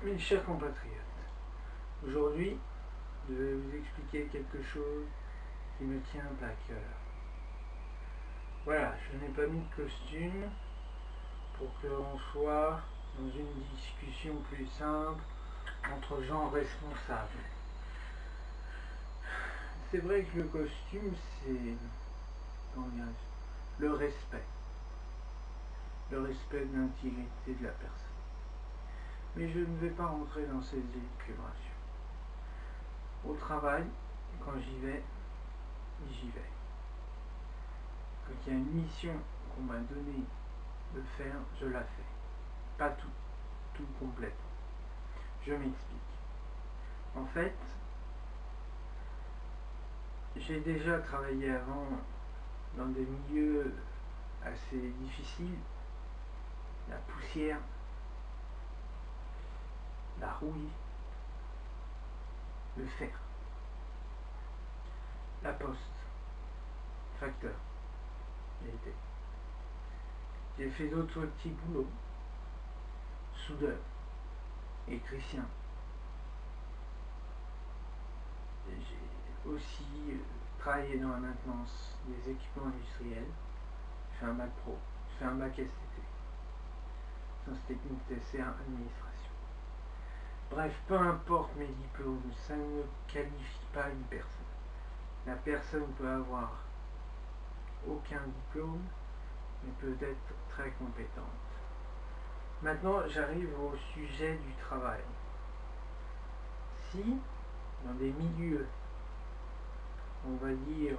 Mes chers compatriotes, aujourd'hui, je vais vous expliquer quelque chose qui me tient à cœur. Voilà, je n'ai pas mis de costume pour qu'on soit dans une discussion plus simple entre gens responsables. C'est vrai que le costume, c'est le respect de l'intégrité de la personne. Mais je ne vais pas rentrer dans ces élucubrations. Au travail, quand j'y vais, j'y vais. Quand il y a une mission qu'on m'a donnée de faire, je la fais. Pas tout complètement. Je m'explique. En fait, j'ai déjà travaillé avant dans des milieux assez difficiles. La poussière, la rouille, le fer, la poste, facteur, j'ai fait d'autres petits boulots, soudeur, électricien. J'ai aussi travaillé dans la maintenance des équipements industriels. Je fais un bac pro, je fais un bac STT, sciences techniques, TCA, administration. Bref, peu importe mes diplômes, ça ne qualifie pas une personne. La personne peut avoir aucun diplôme, mais peut être très compétente. Maintenant, j'arrive au sujet du travail. Si, dans des milieux, on va dire,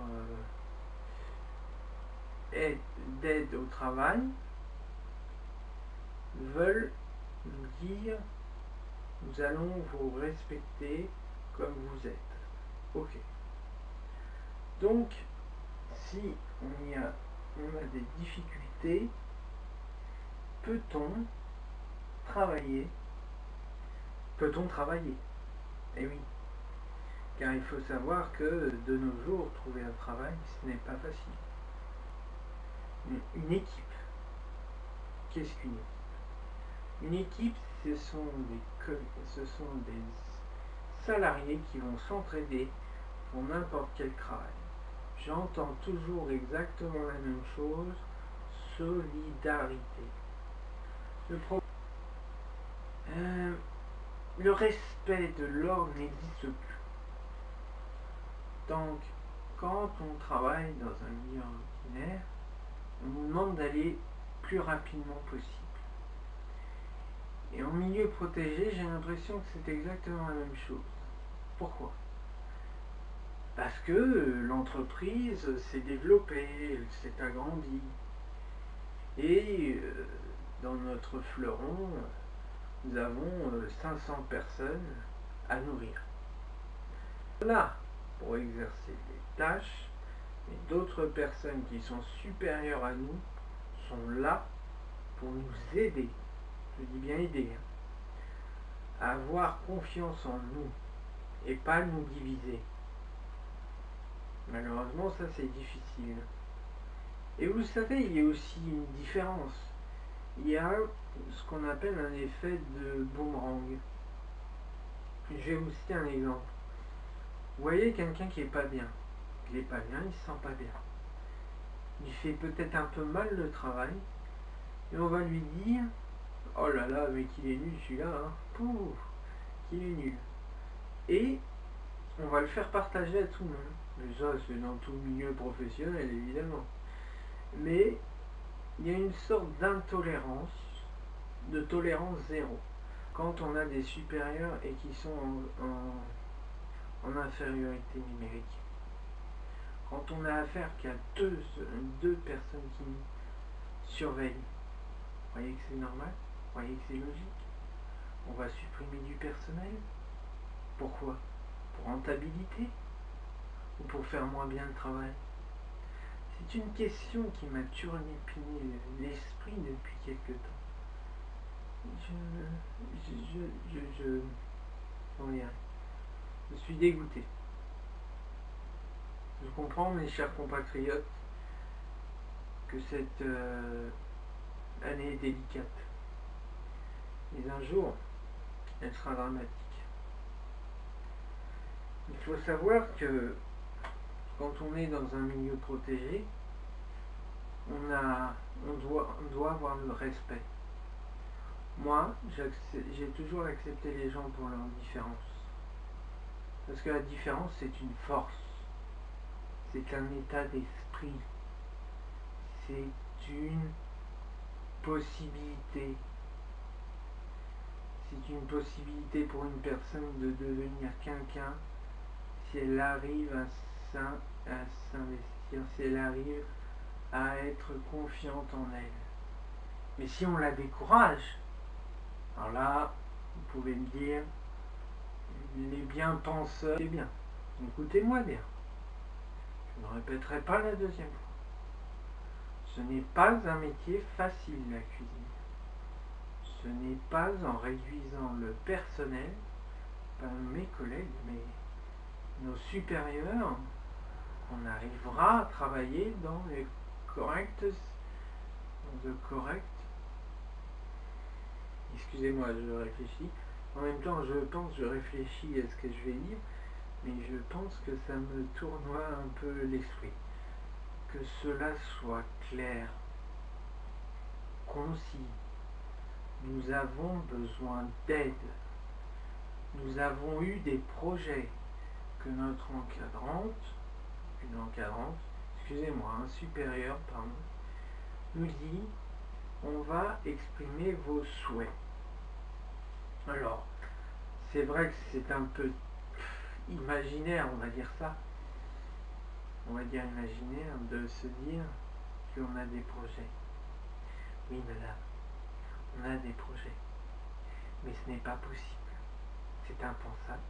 d'aide au travail, veulent nous dire nous allons vous respecter comme vous êtes. Ok. Donc, si on a des difficultés, peut-on travailler? Peut-on travailler? Eh oui. Car il faut savoir que de nos jours, trouver un travail, ce n'est pas facile. Une équipe. Qu'est-ce qu'une équipe? Une équipe, ce sont des salariés qui vont s'entraider pour n'importe quel travail. J'entends toujours exactement la même chose, solidarité. Le respect de l'ordre n'existe plus. Donc, quand on travaille dans un milieu ordinaire, on nous demande d'aller plus rapidement possible. Et en milieu protégé, j'ai l'impression que c'est exactement la même chose. Pourquoi? Parce que l'entreprise s'est développée, elle s'est agrandie. Et dans notre fleuron, nous avons 500 personnes à nourrir. Là, pour exercer des tâches, mais d'autres personnes qui sont supérieures à nous sont là pour nous aider. Je dis bien aider, à avoir confiance en nous et pas nous diviser. Malheureusement, ça c'est difficile. Et vous savez, il y a aussi une différence. Il y a ce qu'on appelle un effet de boomerang. Je vais vous citer un exemple. Vous voyez quelqu'un qui n'est pas bien. Il n'est pas bien, il ne se sent pas bien. Il fait peut-être un peu mal le travail. Et on va lui dire, oh là là, mais qu'il est nul celui-là, hein. Pouf, qu'il est nul. Et on va le faire partager à tout le monde. Mais ça, c'est dans tout milieu professionnel, évidemment. Mais il y a une sorte d'intolérance, de tolérance zéro. Quand on a des supérieurs et qui sont en infériorité numérique. Quand on a affaire qu'à deux personnes qui nous surveillent, vous voyez que c'est normal? Vous voyez que c'est logique? On va supprimer du personnel? Pourquoi? Pour rentabilité? Ou pour faire moins bien le travail? C'est une question qui m'a turlupiné l'esprit depuis quelque temps. Je suis dégoûté. Je comprends, mes chers compatriotes, que cette année est délicate. Mais un jour, elle sera dramatique. Il faut savoir que quand on est dans un milieu protégé, on doit avoir le respect. Moi, j'ai toujours accepté les gens pour leur différence. Parce que la différence, c'est une force. C'est un état d'esprit. C'est une possibilité. C'est une possibilité pour une personne de devenir quelqu'un si elle arrive à s'investir, si elle arrive à être confiante en elle. Mais si on la décourage, alors là, vous pouvez me dire, les bien-penseurs, c'est bien. Écoutez-moi bien. Je ne répéterai pas la deuxième fois. Ce n'est pas un métier facile, la cuisine. Ce n'est pas en réduisant le personnel, pas mes collègues, mais nos supérieurs, on arrivera à travailler dans les corrects. Excusez-moi, je réfléchis. En même temps, je réfléchis à ce que je vais dire, mais je pense que ça me tournoie un peu l'esprit. Que cela soit clair, concis. Nous avons besoin d'aide. Nous avons eu des projets que notre un supérieur, pardon, nous dit, on va exprimer vos souhaits. Alors, c'est vrai que c'est un peu imaginaire, on va dire ça. On va dire imaginaire de se dire qu'on a des projets. Oui, madame, on a des projets. Mais ce n'est pas possible. C'est impensable.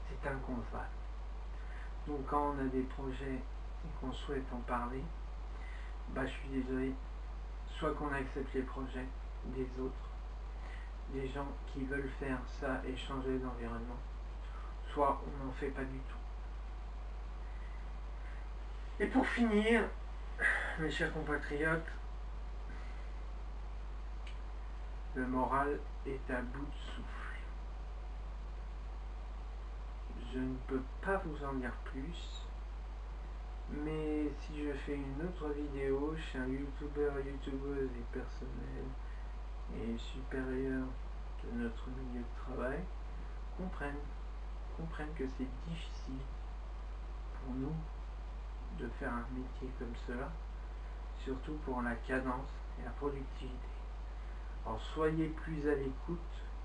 C'est inconcevable. Donc quand on a des projets et qu'on souhaite en parler, je suis désolé, soit qu'on accepte les projets des autres, des gens qui veulent faire ça et changer d'environnement, soit on n'en fait pas du tout. Et pour finir, mes chers compatriotes, le moral est à bout de souffle. Je ne peux pas vous en dire plus, mais si je fais une autre vidéo chez un youtubeuse et personnel et supérieur de notre milieu de travail, comprennent que c'est difficile pour nous de faire un métier comme cela, surtout pour la cadence et la productivité. Alors soyez plus à l'écoute,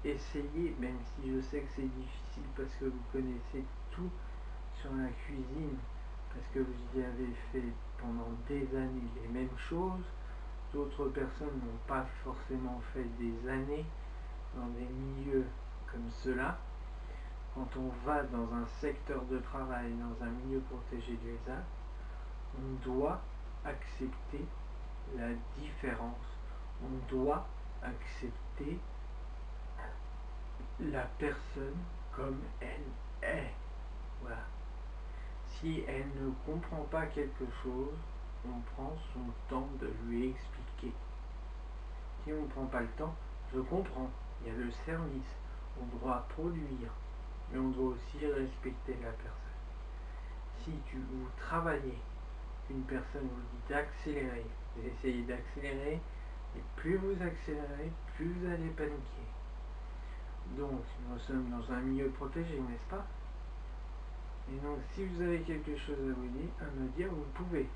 essayez, même si je sais que c'est difficile parce que vous connaissez tout sur la cuisine, parce que vous y avez fait pendant des années les mêmes choses. D'autres personnes n'ont pas forcément fait des années dans des milieux comme cela. Quand on va dans un secteur de travail, dans un milieu protégé de l'ESA, on doit accepter la différence. On doit accepter la personne comme elle est. Voilà. Si elle ne comprend pas quelque chose, on prend son temps de lui expliquer. Si on ne prend pas le temps, je comprends, il y a le service, on doit produire, mais on doit aussi respecter la personne. Si vous travaillez, une personne vous dit d'accélérer, vous essayez d'accélérer, et plus vous accélérez, plus vous allez paniquer. Donc, nous sommes dans un milieu protégé, n'est-ce pas? Et donc, si vous avez quelque chose à me dire, vous pouvez.